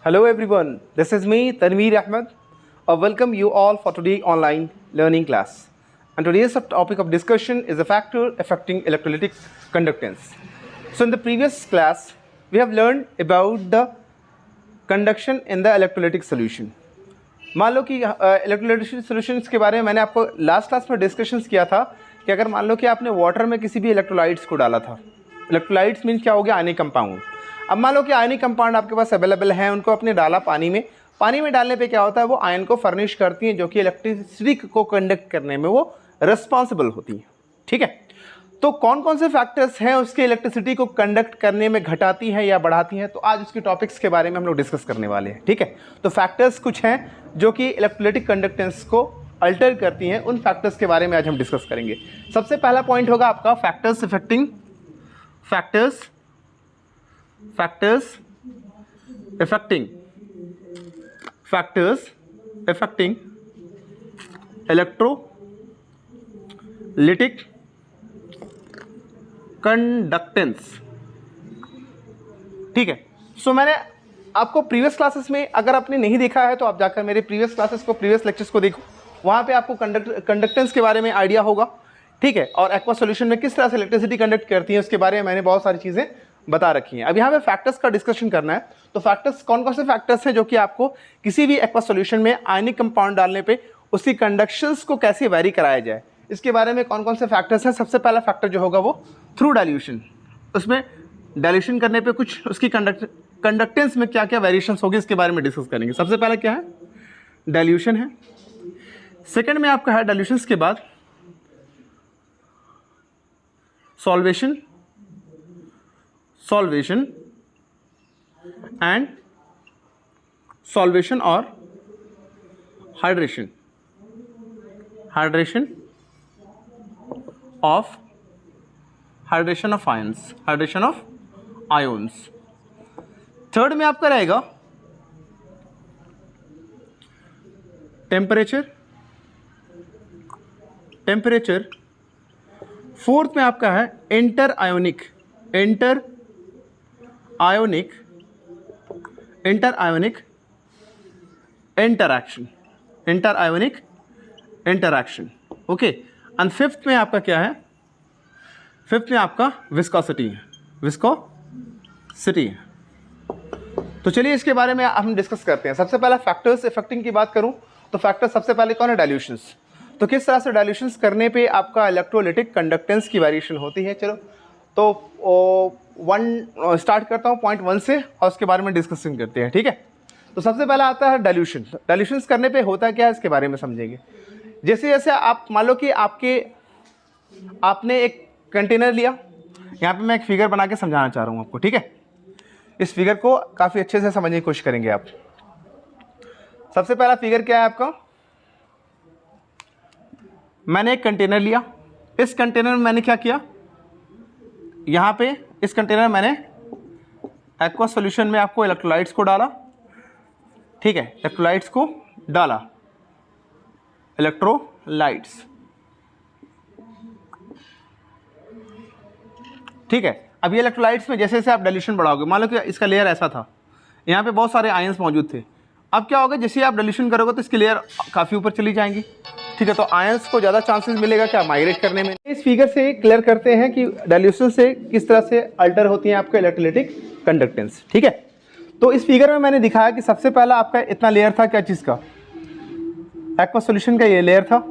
Hello everyone, this is me Tanveer Ahmed. I welcome you all for today's online learning class. And today's topic of discussion is a factor affecting electrolytic conductance. So in the previous class, we have learned about the conduction in the electrolytic solution. मान लो कि electrolytic solutions के बारे में मैंने आपको last class में discussions किया था कि अगर मान लो कि आपने वाटर में किसी भी इलेक्ट्रोलाइट्स को डाला था, इलेक्ट्रोलाइट्स मीन्स क्या हो गया, आयनिक कंपाउंड। अब मान लो कि आयनिक कंपाउंड आपके पास अवेलेबल है, उनको आपने डाला पानी में डालने पे क्या होता है, वो आयन को फर्निश करती हैं जो कि इलेक्ट्रिसिटी को कंडक्ट करने में वो रिस्पॉन्सिबल होती हैं। ठीक है, तो कौन कौन से फैक्टर्स हैं उसके इलेक्ट्रिसिटी को कंडक्ट करने में घटाती हैं या बढ़ाती हैं, तो आज उसके टॉपिक्स के बारे में हम लोग डिस्कस करने वाले हैं। ठीक है, तो फैक्टर्स कुछ हैं जो कि इलेक्ट्रोलाइटिक कंडक्टेंस को अल्टर करती हैं, उन फैक्टर्स के बारे में आज हम डिस्कस करेंगे। सबसे पहला पॉइंट होगा आपका फैक्टर्स अफेक्टिंग इलेक्ट्रोलाइटिक कंडक्टेंस। ठीक है, सो मैंने आपको प्रीवियस क्लासेस में, अगर आपने नहीं देखा है तो आप जाकर मेरे प्रीवियस क्लासेस को, प्रीवियस लेक्चर्स को देखो, वहाँ पे आपको कंडक्टेंस के बारे में आइडिया होगा। ठीक है, और एक्वा सॉल्यूशन में किस तरह से इलेक्ट्रिसिटी कंडक्ट करती है उसके बारे में मैंने बहुत सारी चीज़ें बता रखी हैं। अब यहाँ पे फैक्टर्स का डिस्कशन करना है, तो फैक्टर्स कौन कौन से फैक्टर्स हैं जो कि आपको किसी भी एक्वा सॉल्यूशन में आयनिक कंपाउंड डालने पे उसकी कंडक्शंस को कैसे वेरी कराया जाए, इसके बारे में कौन कौन से फैक्टर्स हैं। सबसे पहला फैक्टर जो होगा वो थ्रू डाइल्यूशन, उसमें डाइल्यूशन करने पे कुछ उसकी कंडक्टेंस में क्या क्या वेरिएशंस होगी इसके बारे में डिस्कस करेंगे। सबसे पहला क्या है, डाइल्यूशन है। सेकंड में आपका है डाइल्यूशंस के बाद सॉल्वेशन एंड सॉल्वेशन और हाइड्रेशन ऑफ आयंस। थर्ड में आपका रहेगा टेम्परेचर। फोर्थ में आपका है inter ionic interaction. Okay, and fifth में आपका क्या है, फिफ्थ में आपका विस्कोसिटी है। तो चलिए इसके बारे में हम डिस्कस करते हैं। सबसे पहला फैक्टर्स इफेक्टिंग की बात करूं तो फैक्टर सबसे पहले कौन है, डाइल्यूशंस। तो किस तरह से डाइल्यूशंस करने पे आपका इलेक्ट्रोलाइटिक कंडक्टेंस की वेरिएशन होती है। चलो तो स्टार्ट करता हूं पॉइंट 1 से और उसके बारे में डिस्कशन करते हैं। ठीक है, तो सबसे पहला आता है डाइल्यूशन। डाइल्यूशंस करने पे होता क्या है इसके बारे में समझेंगे। जैसे जैसे आप मान लो कि आपने एक कंटेनर लिया, यहाँ पे मैं एक फिगर बना के समझाना चाह रहा हूँ आपको। ठीक है, इस फिगर को काफ़ी अच्छे से समझने की कोशिश करेंगे आप। सबसे पहला फिगर क्या है आपका, मैंने एक कंटेनर लिया, इस कंटेनर में मैंने क्या किया, यहाँ पे इस कंटेनर में मैंने एक्वा सॉल्यूशन में आपको इलेक्ट्रोलाइट्स को डाला। ठीक है, इलेक्ट्रोलाइट्स को डाला, इलेक्ट्रोलाइट्स। ठीक है, अब ये इलेक्ट्रोलाइट्स में जैसे जैसे आप डाइल्यूशन बढ़ाओगे, मान लो कि इसका लेयर ऐसा था, यहाँ पे बहुत सारे आयंस मौजूद थे। अब क्या होगा, जैसे आप डाइल्यूशन करोगे तो इसकी लेयर काफ़ी ऊपर चली जाएंगी। ठीक है, तो आयंस को ज़्यादा चांसेस मिलेगा क्या, माइग्रेट करने में। इस फिगर से क्लियर करते हैं कि डाइल्यूशन से किस तरह से अल्टर होती है आपका इलेक्ट्रोलाइटिक कंडक्टेंस। ठीक है, तो इस फिगर में मैंने दिखाया कि सबसे पहला आपका इतना लेयर था, क्या चीज़ का, एक्वा सोल्यूशन का ये लेयर था।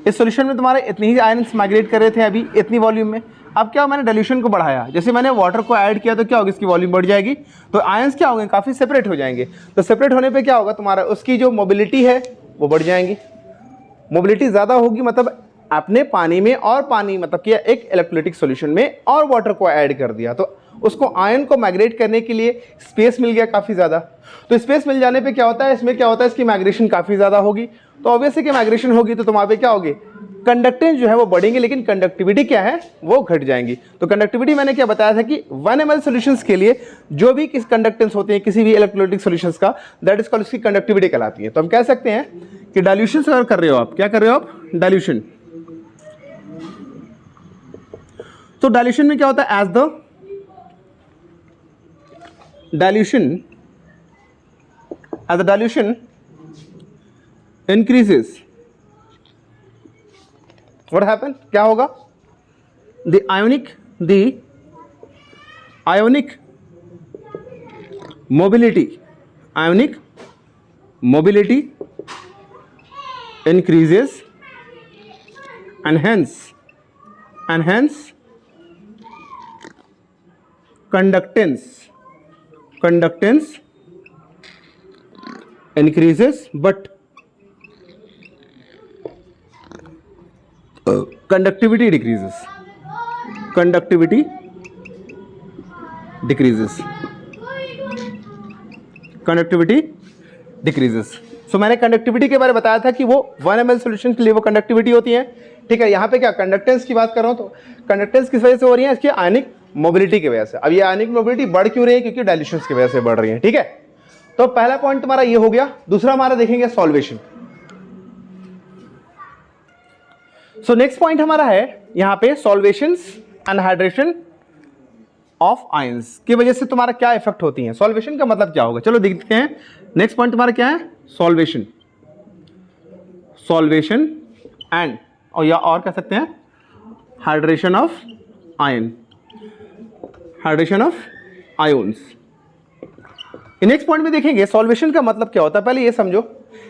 इस सोल्यूशन में तुम्हारे इतनी ही आयंस माइग्रेट कर रहे थे अभी इतनी वॉल्यूम में। अब क्या, मैंने डाइल्यूशन को बढ़ाया, जैसे मैंने वाटर को ऐड किया तो क्या होगा, इसकी वॉल्यूम बढ़ जाएगी, तो आयंस क्या होंगे, काफ़ी सेपरेट हो जाएंगे। तो सेपरेट होने पे क्या होगा, तुम्हारा उसकी जो मोबिलिटी है वो बढ़ जाएंगी। मोबिलिटी ज़्यादा होगी मतलब आपने पानी में और पानी मतलब कि एक इलेक्ट्रोलाइटिक सॉल्यूशन में और वाटर को ऐड कर दिया, तो उसको आयन को माइग्रेट करने के लिए स्पेस मिल गया काफ़ी ज़्यादा। तो स्पेस मिल जाने पे क्या होता है, इसमें क्या होता है, इसकी माइग्रेशन काफ़ी ज़्यादा होगी। तो ऑब्वियसली कि माइग्रेशन होगी तो तुम्हारे पे क्या होगी, कंडक्टेंस जो है वो बढ़ेंगे, लेकिन कंडक्टिविटी क्या है वो घट जाएंगी। तो कंडक्टिविटी मैंने क्या बताया था कि 1 ml सॉल्यूशंस के लिए जो भी किस कंडक्टेंस होते हैं किसी भी इलेक्ट्रोलाइटिक सॉल्यूशंस का, दैट इज कॉल्ड, उसकी कंडक्टिविटी कहलाती है। तो हम कह सकते हैं कि डाइल्यूशन अगर कर रहे हो आप, क्या कर रहे हो आप, डाइल्यूशन। तो डाइल्यूशन में क्या होता है, as the dilution as the dilution increases what happen, क्या होगा, the ionic mobility increases and hence conductance increases but conductivity decreases. So मैंने कंडक्टिविटी के बारे में बताया था कि वो 1 ml सोल्यूशन के लिए वो कंडक्टिविटी होती है, ठीक है। यहाँ पे क्या कंडक्टेंस की बात कर रहा हूँ, तो कंडक्टेंस किस वजह से हो रही है, इसकी आयनिक मोबिलिटी की वजह से। अब ये आयनिक मोबिलिटी बढ़ क्यों रही है, क्योंकि डाइल्यूशन की वजह से बढ़ रही है, ठीक है। तो पहला पॉइंट तुम्हारा ये हो गया। दूसरा हमारा देखेंगे सॉल्वेशन। सो नेक्स्ट पॉइंट हमारा है यहाँ पे सॉल्वेशंस एंड हाइड्रेशन ऑफ आयंस की वजह से तुम्हारा क्या इफेक्ट होती है। सॉल्वेशन का मतलब क्या होगा, चलो देखते हैं। नेक्स्ट पॉइंट तुम्हारा क्या है, सॉल्वेशन एंड और कह सकते हैं hydration of ions. Next point में देखेंगे सॉल्वेशन का मतलब क्या होता है। पहले ये समझो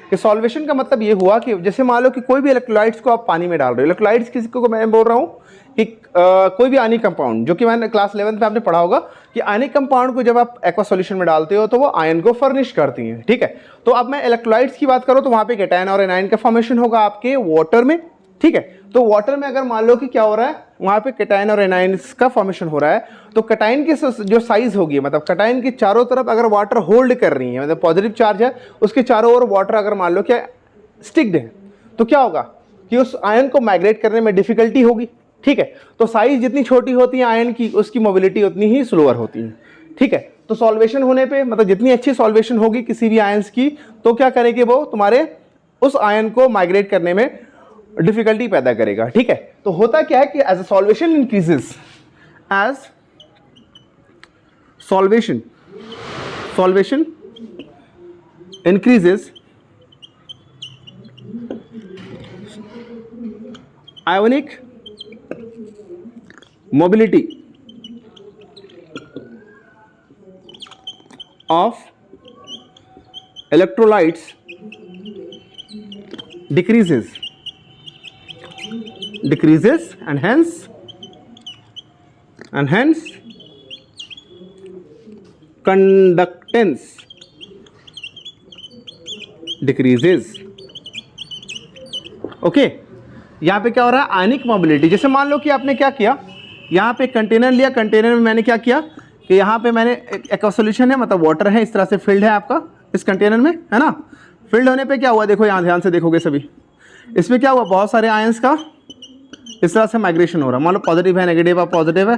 कि सॉल्वेशन का मतलब ये हुआ कि जैसे मान लो कि कोई भी इलेक्ट्रोलाइट्स को आप पानी में डाल रहे हो। इलेक्ट्रोलाइट्स किसी को मैं बोल रहा हूँ कि कोई भी आयनिक कंपाउंड, जो कि मैंने क्लास 11th में आपने पढ़ा होगा कि आयनिक कंपाउंड को जब आप एक्वा सॉल्यूशन में डालते हो तो वो आयन को फर्निश करती हैं, ठीक है। तो अब मैं इलेक्ट्रोलाइट्स की बात करूँ तो वहाँ पे कैटायन और एनायन का फॉर्मेशन होगा आपके वाटर में, ठीक है। तो वाटर में अगर मान लो कि क्या हो रहा है, वहाँ पे कैटायन और एनायंस का फॉर्मेशन हो रहा है, तो कैटायन की जो साइज होगी, मतलब कैटायन के चारों तरफ अगर वाटर होल्ड कर रही है, मतलब पॉजिटिव चार्ज है, उसके चारों ओर वाटर अगर मान लो क्या स्टिक्ड है, तो क्या होगा कि उस आयन को माइग्रेट करने में डिफिकल्टी होगी, ठीक है। तो साइज जितनी छोटी होती है आयन की, उसकी मोबिलिटी उतनी ही स्लोअर होती है, ठीक है। तो सॉल्वेशन होने पे, मतलब जितनी अच्छी सॉल्वेशन होगी किसी भी आयंस की, तो क्या करेंगे वो तुम्हारे उस आयन को माइग्रेट करने में डिफिकल्टी पैदा करेगा, ठीक है। तो होता क्या है कि as a solvation increases, as solvation increases, ionic mobility of electrolytes decreases and hence conductance decreases, okay. यहाँ पे क्या हो रहा है, आयनिक मोबिलिटी। जैसे मान लो कि आपने क्या किया, यहाँ पे कंटेनर लिया, कंटेनर में मैंने क्या किया कि यहाँ पे मैंने एक सॉल्यूशन है, मतलब वाटर है, इस तरह से फिल्ड है आपका इस कंटेनर में, है ना। फिल्ड होने पे क्या हुआ, देखो यहाँ ध्यान से देखोगे सभी, इसमें क्या हुआ, बहुत सारे आयंस का इस तरह से माइग्रेशन हो रहा है। मान लो पॉजिटिव है, नेगेटिव है, पॉजिटिव है,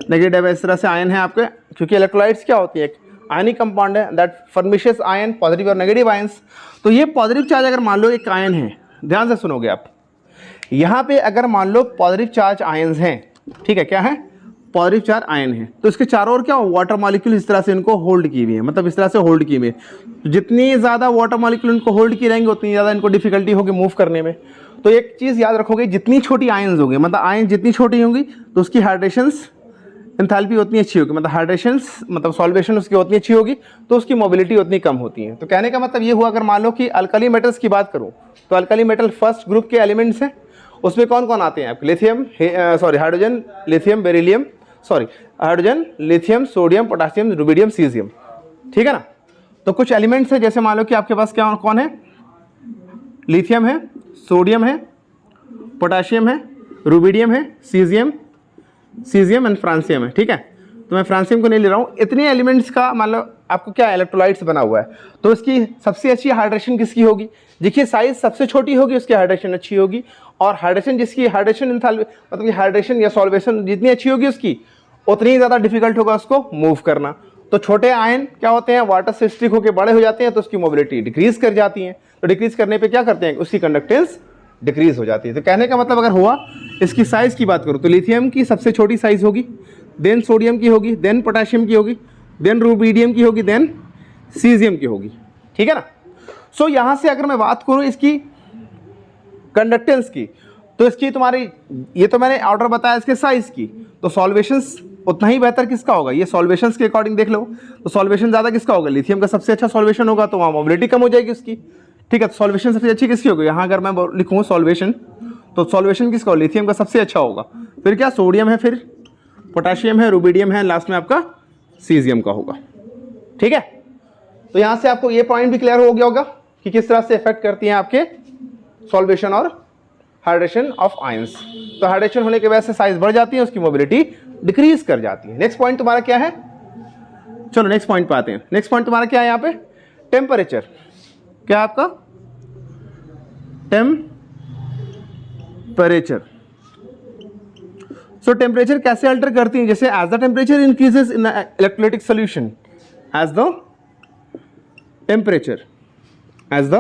नेगेटिव है, इस तरह से आयन है आपके, क्योंकि इलेक्ट्रोलाइट्स क्या होती है, आयनिक कंपाउंड है दैट फर्निशेस आयन, पॉजिटिव और नेगेटिव आयंस। तो ये पॉजिटिव चार्ज अगर मान लो एक आयन है, ध्यान से सुनोगे आप, यहाँ पे अगर मान लो पॉजिटिव चार्ज आयंस हैं, ठीक है, क्या है, पॉजिटिव चार्ज आयन है, तो इसके चारों ओर क्या वाटर मॉलिक्यूल इस तरह से इनको होल्ड किए हुए हैं, मतलब इस तरह से होल्ड किए हुए। जितनी ज़्यादा वाटर मॉलिक्यूल इनको होल्ड किए रहेंगे उतनी ज़्यादा इनको डिफिकल्टी होगी मूव करने में। तो एक चीज़ याद रखोगे, जितनी छोटी आयंस होंगे, मतलब आयन जितनी छोटी होंगी तो उसकी हाइड्रेशंस एंथैल्पी उतनी अच्छी होगी, मतलब हाइड्रेशंस मतलब सॉल्वेशन उसकी उतनी अच्छी होगी, तो उसकी मोबिलिटी उतनी कम होती है। तो कहने का मतलब ये हुआ, अगर मान लो कि अल्कली मेटल्स की बात करूँ तो अल्कली मेटल फर्स्ट ग्रुप के एलिमेंट्स हैं। उसमें कौन कौन आते हैं आपके, lithium, hydrogen, lithium, beryllium, hydrogen, lithium, sodium, potassium, rubidium, caesium, ठीक है ना। तो कुछ एलिमेंट्स है, जैसे मान लो कि आपके पास क्या कौन है, लिथियम है, सोडियम है, पोटाशियम है, रुबिडियम है, सीजियम एंड फ्रांसियम है, ठीक है। तो मैं फ्रांसियम को नहीं ले रहा हूँ। इतने एलिमेंट्स का मतलब आपको क्या इलेक्ट्रोलाइट्स बना हुआ है, तो इसकी सबसे अच्छी हाइड्रेशन किसकी होगी, देखिए साइज सबसे छोटी होगी उसकी हाइड्रेशन अच्छी होगी, और हाइड्रेशन जिसकी हाइड्रेशन मतलब कि हाइड्रेशन या सॉल्वेशन जितनी अच्छी होगी उसकी, उतनी ही ज़्यादा डिफिकल्ट होगा उसको मूव करना। तो छोटे आयन क्या होते हैं, वाटर से स्टिक होकर बड़े हो जाते हैं, तो उसकी मोबिलिटी डिक्रीज कर जाती है। तो डिक्रीज करने पे क्या करते हैं, उसकी कंडक्टेंस डिक्रीज हो जाती है। तो कहने का मतलब अगर हुआ, इसकी साइज़ की बात करूँ तो लिथियम की सबसे छोटी साइज़ होगी, देन सोडियम की होगी, देन पोटाशियम की होगी, देन रुबिडियम की होगी, देन सीजियम की होगी, ठीक है ना। सो यहां से अगर मैं बात करूं इसकी कंडक्टेंस की, तो इसकी तुम्हारी, ये तो मैंने ऑर्डर बताया इसके साइज की, तो सॉल्वेशंस उतना ही बेहतर किसका होगा, ये सॉल्वेशंस के अकॉर्डिंग देख लो, तो सॉल्वेशन ज्यादा किसका होगा, लिथियम का सबसे अच्छा सॉल्वेशन होगा, तो वहां मोबिलिटी कम हो जाएगी उसकी। ठीक है, तो सॉल्वेशन सबसे अच्छी किसकी होगी, यहां अगर मैं लिखूं सॉल्वेशन, तो सॉल्वेशन किसका होगा, लिथियम का सबसे अच्छा होगा। फिर क्या, सोडियम है, फिर पोटेशियम है, रुबिडियम है, लास्ट में आपका सीजियम का होगा। ठीक है, तो यहां से आपको ये पॉइंट भी क्लियर हो गया होगा कि किस तरह से इफेक्ट करती हैं आपके सॉल्वेशन और हाइड्रेशन ऑफ आयंस। तो हाइड्रेशन होने की वजह से साइज बढ़ जाती है, उसकी मोबिलिटी डिक्रीज कर जाती है। नेक्स्ट पॉइंट तुम्हारा क्या है, चलो नेक्स्ट पॉइंट पे आते हैं। नेक्स्ट पॉइंट तुम्हारा क्या है यहाँ पे, टेम्परेचर। क्या आपका टेम्परेचर। सो टेम्परेचर कैसे अल्टर करती है, जैसे as the temperature increases in electrolytic solution, as the temperature, as the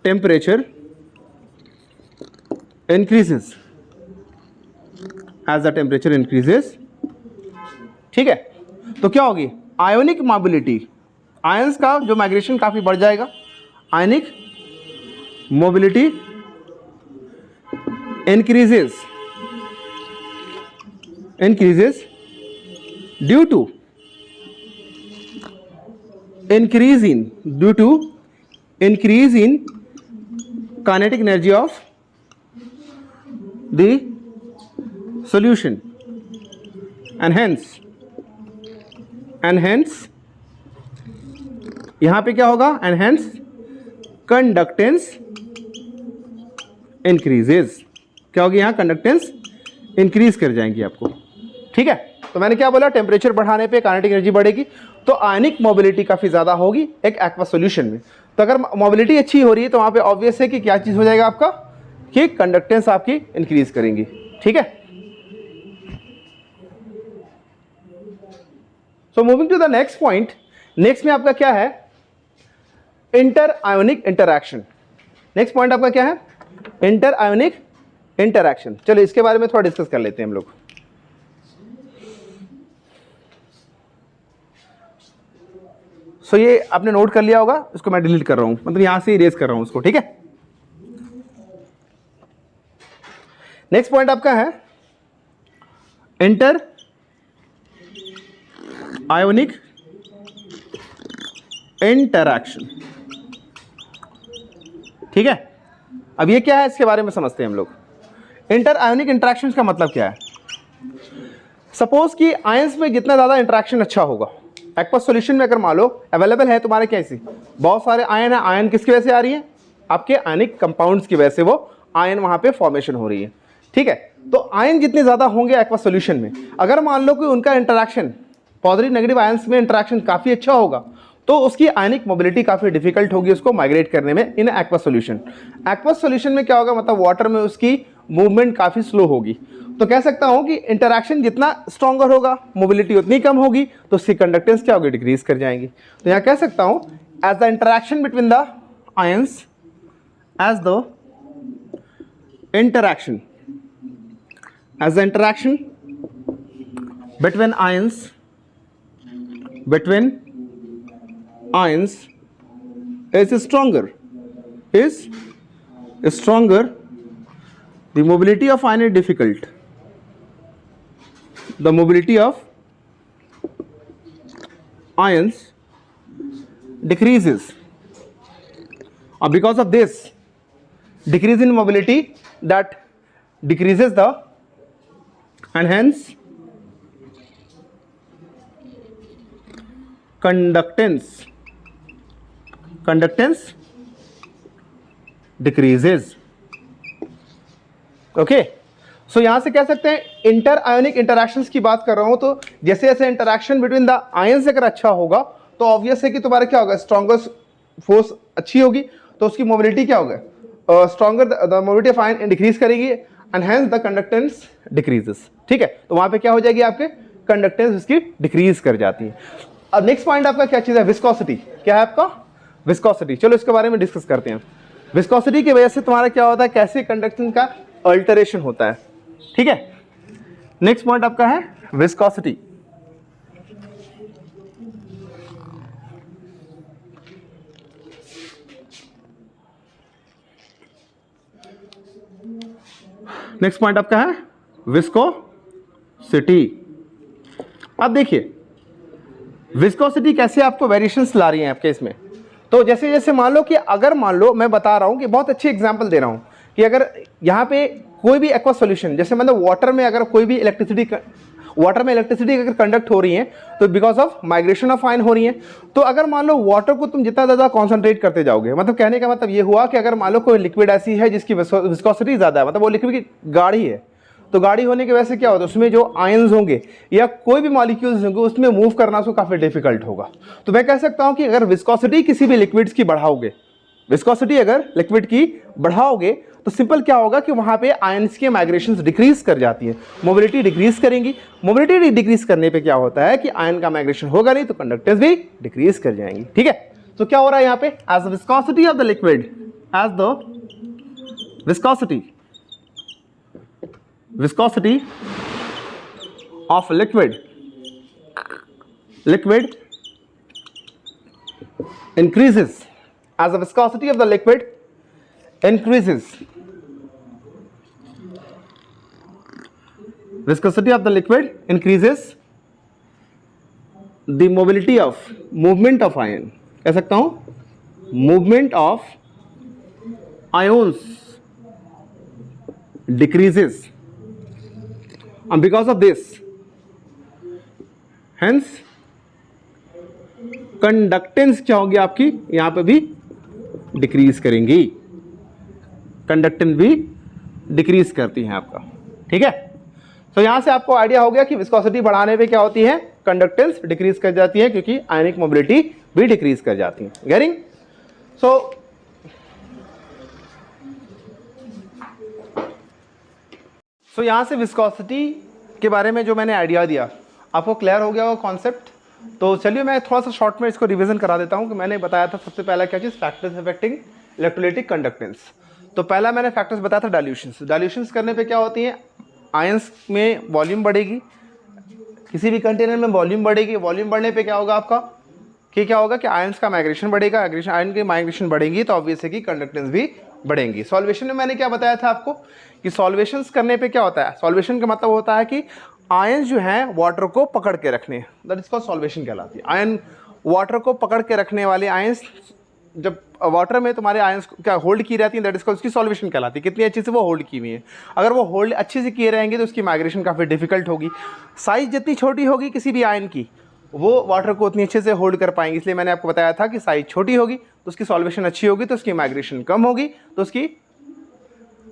temperature increases, as the temperature increases। ठीक है, तो क्या होगी, आयोनिक मोबिलिटी, आयंस का जो माइग्रेशन काफी बढ़ जाएगा। आयनिक mobility increases due to increase in kinetic energy of the solution, and hence यहां पे क्या होगा, and hence conductance increases। क्या होगी, यहां कंडक्टेंस इंक्रीज कर जाएंगी आपको। ठीक है, तो मैंने क्या बोला, टेम्परेचर बढ़ाने पे काइनेटिक एनर्जी बढ़ेगी, तो आयनिक मोबिलिटी काफी ज्यादा होगी एक एक्वा सॉल्यूशन में। तो अगर मोबिलिटी अच्छी हो रही है तो वहां पे ऑब्वियस है कि क्या चीज हो जाएगा आपका, कि कंडक्टेंस आपकी इंक्रीज करेंगी। ठीक है, so moving to the next point. Next में आपका क्या है, inter ionic interaction. Next point आपका क्या है, इंटर आयोनिक इंटरैक्शन। चलो इसके बारे में थोड़ा डिस्कस कर लेते हैं हम लोग। सो ये आपने नोट कर लिया होगा, इसको मैं डिलीट कर रहा हूं, मतलब यहां से इरेज कर रहा हूं उसको। ठीक है, नेक्स्ट पॉइंट आपका है इंटर आयोनिक इंटरैक्शन। ठीक है, अब ये क्या है, इसके बारे में समझते हैं हम लोग। इंटर आयोनिक इंटरैक्शन का मतलब क्या है, सपोज कि आयंस में जितना ज्यादा इंटरैक्शन अच्छा होगा, एक्वस सॉल्यूशन में अगर मान लो अवेलेबल है तुम्हारे कैसे बहुत सारे आयन है, आयन किसकी वजह से आ रही है, आपके आयनिक कंपाउंड्स की वजह से वो आयन वहां पे फॉर्मेशन हो रही है। ठीक है, तो आयन जितने ज्यादा होंगे एक्वस सॉल्यूशन में, अगर मान लो कि उनका इंटरैक्शन पॉजिटिव नेगेटिव आयंस में इंटरैक्शन काफी अच्छा होगा, तो उसकी आयनिक मोबिलिटी काफी डिफिकल्ट होगी उसको माइग्रेट करने में in aqueous solution. Aqueous solution में क्या होगा, मतलब वाटर में उसकी मूवमेंट काफी स्लो होगी। तो कह सकता हूं कि इंटरैक्शन जितना स्ट्रॉन्गर होगा, मोबिलिटी उतनी कम होगी, तो उसकी कंडक्टेंस क्या होगी, डिक्रीज कर जाएंगी। तो यहां कह सकता हूं as the interaction between the ions, as the interaction between ions is stronger, the mobility of ion is difficult, the mobility of ions decreases, and because of this decrease in mobility, that decreases the, and hence conductance decreases। Okay, so यहां से कह सकते हैं inter ionic interactions की बात कर रहा हूं, तो जैसे जैसे इंटरैक्शन बिटवीन द आयंस अगर अच्छा होगा, तो ऑब्वियस है कि तुम्हारा क्या होगा, स्ट्रॉन्गर फोर्स अच्छी होगी, तो उसकी मोबिलिटी क्या होगा, stronger, the mobility of ion decrease करेगी, and hence the conductance decreases. ठीक है, तो वहां पे क्या हो जाएगी, आपके कंडक्टेंस उसकी डिक्रीज कर जाती है। अब नेक्स्ट पॉइंट आपका क्या चीज है, विस्कोसिटी। क्या है आपका, विस्कोसिटी। चलो इसके बारे में डिस्कस करते हैं। विस्कोसिटी की वजह से तुम्हारा क्या होता है, कैसे कंडक्टेंस का अल्टरेशन होता है। ठीक है, नेक्स्ट पॉइंट आपका है विस्कोसिटी। नेक्स्ट पॉइंट आपका है विस्कोसिटी। अब देखिए विस्कोसिटी कैसे आपको वेरिएशंस ला रही है आपके इसमें। तो जैसे जैसे मान लो कि अगर मान लो मैं बता रहा हूं कि बहुत अच्छी एग्जांपल दे रहा हूं कि अगर यहाँ पे कोई भी एक्वा सॉल्यूशन, जैसे मतलब वाटर में अगर कोई भी इलेक्ट्रिसिटी अगर कंडक्ट हो रही है तो because of migration of ion हो रही है। तो अगर मान लो वाटर को तुम जितना ज़्यादा कॉन्सेंट्रेट करते जाओगे, मतलब कहने का मतलब ये हुआ कि अगर मान लो कोई लिक्विड ऐसी है जिसकी विस्कोसिटी ज़्यादा है, मतलब वो लिक्विड की गाढ़ी है, तो गाढ़ी होने की वजह से क्या होता है उसमें जो आयन्स होंगे या कोई भी मॉलिक्यूल्स होंगे उसमें मूव करना उसको काफ़ी डिफिकल्ट होगा। तो मैं कह सकता हूं कि अगर विस्कोसिटी किसी भी लिक्विड्स की बढ़ाओगे, विस्कोसिटी अगर लिक्विड की बढ़ाओगे तो सिंपल क्या होगा कि वहां पे आयन्स की माइग्रेशंस डिक्रीज कर जाती है, मोबिलिटी डिक्रीज करेंगी। मोबिलिटी डिक्रीज करने पे क्या होता है कि आयन का माइग्रेशन होगा नहीं तो कंडक्टेंस भी डिक्रीज कर जाएंगी। ठीक है, तो क्या हो रहा है यहाँ पे, as the viscosity of the liquid, as the viscosity of liquid increases, as the viscosity of the liquid increases, the movement of ion, कह सकता हूं movement of ions decreases, and because of this hence conductance क्या होगी आपकी यहां पे भी decrease करेंगी, कंडक्टेंस भी डिक्रीज करती है आपका। ठीक है, तो यहां से आपको आइडिया हो गया कि विस्कोसिटी बढ़ाने पे क्या होती है, कंडक्टेंस डिक्रीज कर जाती है क्योंकि आयनिक मोबिलिटी भी डिक्रीज कर जाती है। गेटिंग? सो यहाँ से विस्कोसिटी के बारे में जो मैंने आइडिया दिया आपको क्लियर हो गया वो कॉन्सेप्ट। तो चलिए मैं थोड़ा सा शॉर्ट में इसको रिवीजन करा देता हूँ कि मैंने बताया था सबसे पहला क्या चीज़, फैक्टर्स अफेक्टिंग इलेक्ट्रोलाइटिक कंडक्टेंस। तो पहला मैंने फैक्टर्स बताया था डाइल्यूशंस। डाइल्यूशंस करने पे क्या होती है, आयंस में वॉल्यूम बढ़ेगी, किसी भी कंटेनर में वॉल्यूम बढ़ेगी। वॉल्यूम बढ़ने पे क्या होगा आपका कि क्या होगा कि आयंस का माइग्रेशन बढ़ेगा, आयन की माइग्रेशन बढ़ेगी तो ऑब्वियस है कि कंडक्टेंस भी बढ़ेंगी। सॉल्वेशन में मैंने क्या बताया था आपको कि सॉल्वेशंस करने पे क्या होता है, सॉल्वेशन का मतलब होता है कि आयंस जो हैं वाटर को पकड़ के रखने, दैट इज कॉल्ड सॉल्वेशन कहलाती है। आयन वाटर को पकड़ के रखने वाले आयंस, जब वाटर में तुम्हारे आयंस क्या होल्ड की रहती है दैट इज कॉल्ड, उसकी सॉल्वेशन कहलाती है, कितनी अच्छे से वो होल्ड की हुई है। अगर वो होल्ड अच्छे से किए रहेंगे तो उसकी माइग्रेशन काफ़ी डिफिकल्ट होगी। साइज जितनी छोटी होगी किसी भी आयन की वो वाटर को उतनी अच्छे से होल्ड कर पाएंगे। इसलिए मैंने आपको बताया था कि साइज छोटी होगी तो उसकी सॉल्वेशन अच्छी होगी तो उसकी माइग्रेशन कम होगी तो उसकी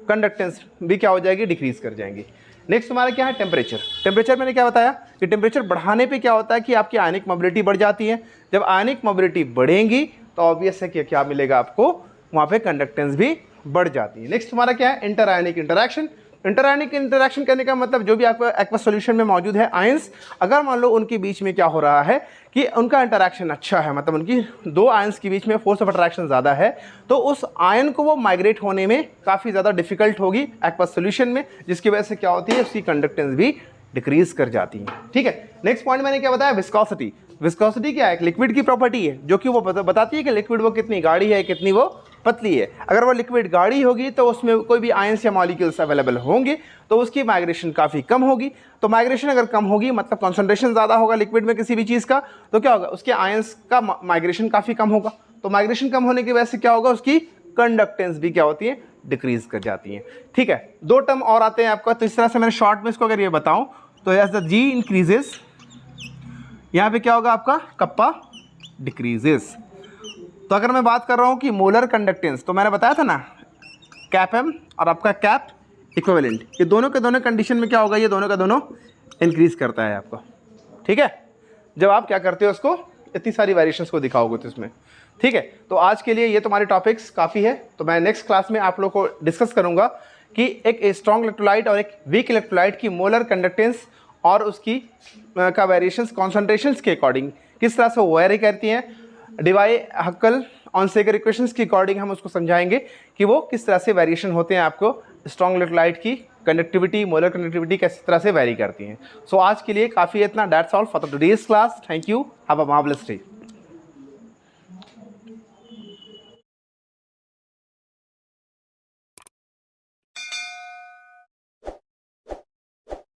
कंडक्टेंस भी क्या हो जाएगी, डिक्रीज कर जाएंगी। नेक्स्ट हमारा क्या है, टेम्परेचर। टेम्परेचर मैंने क्या बताया कि टेम्परेचर बढ़ाने पे क्या होता है कि आपकी आयनिक मोबिलिटी बढ़ जाती है। जब आयनिक मोबिलिटी बढ़ेंगी तो ऑब्वियस है कि क्या मिलेगा आपको, वहाँ पे कंडक्टेंस भी बढ़ जाती है। नेक्स्ट हमारा क्या है, इंटर आयनिक इंटरैक्शन। इंटर आयनिक इंटरैक्शन करने का मतलब जो भी आपका एक्वस सॉल्यूशन में मौजूद है आयंस, अगर मान लो उनके बीच में क्या हो रहा है कि उनका इंटरैक्शन अच्छा है, मतलब उनकी दो आयंस के बीच में फोर्स ऑफ अट्रैक्शन ज़्यादा है, तो उस आयन को वो माइग्रेट होने में काफ़ी ज़्यादा डिफिकल्ट होगी एक्वस सॉल्यूशन में, जिसकी वजह से क्या होती है उसकी कंडक्टेंस भी डिक्रीज कर जाती है। ठीक है, नेक्स्ट पॉइंट मैंने क्या बताया, विस्कोसिटी। विस्कोसिटी क्या है, एक लिक्विड की प्रॉपर्टी है जो कि वो बताती है कि लिक्विड वो कितनी गाढ़ी है कितनी वो पतली है। अगर वो लिक्विड गाढ़ी होगी तो उसमें कोई भी आयंस या मॉलिक्यूल्स अवेलेबल होंगे तो उसकी माइग्रेशन काफ़ी कम होगी। तो माइग्रेशन अगर कम होगी मतलब कॉन्सेंट्रेशन ज़्यादा होगा लिक्विड में किसी भी चीज़ का, तो क्या होगा उसके आयंस का माइग्रेशन काफ़ी कम होगा। तो माइग्रेशन कम होने की वजह से क्या होगा, उसकी कंडक्टेंस भी क्या होती है, डिक्रीज कर जाती है। ठीक है, दो टर्म और आते हैं आपका, तो इस तरह से मैंने शॉर्ट में इसको अगर ये बताऊं तो एज द जी इंक्रीजेस, यहाँ पे क्या होगा आपका कप्पा डिक्रीजेस। तो अगर मैं बात कर रहा हूँ कि मोलर कंडक्टेंस, तो मैंने बताया था ना कैप एम और आपका कैप इक्विवेलेंट, ये दोनों के दोनों कंडीशन में क्या होगा, ये दोनों का दोनों इंक्रीज करता है आपका। ठीक है, जब आप क्या करते हो उसको इतनी सारी वेरिएशंस को दिखाओगे तो इसमें। ठीक है, तो आज के लिए ये तुम्हारे टॉपिक्स काफ़ी है। तो मैं नेक्स्ट क्लास में आप लोग को डिस्कस करूँगा कि एक स्ट्रॉन्ग इलेक्ट्रोलाइट और एक वीक इलेक्ट्रोलाइट की मोलर कंडक्टेंस और उसकी का वेरिएशंस कॉन्सेंट्रेशंस के अकॉर्डिंग किस तरह से वो वेरी करती हैं। डिवाई हक्कल ऑनसेगर इक्वेशंस के अकॉर्डिंग हम उसको समझाएंगे कि वो किस तरह से वेरिएशन होते हैं, आपको स्ट्रॉन्ग इलेक्ट्रोलाइट की कंडक्टिविटी, मोलर कंडक्टिविटी किस तरह से वेरी करती हैं। सो आज के लिए काफ़ी इतना, that's all for today's class. Thank you, have a marvellous day.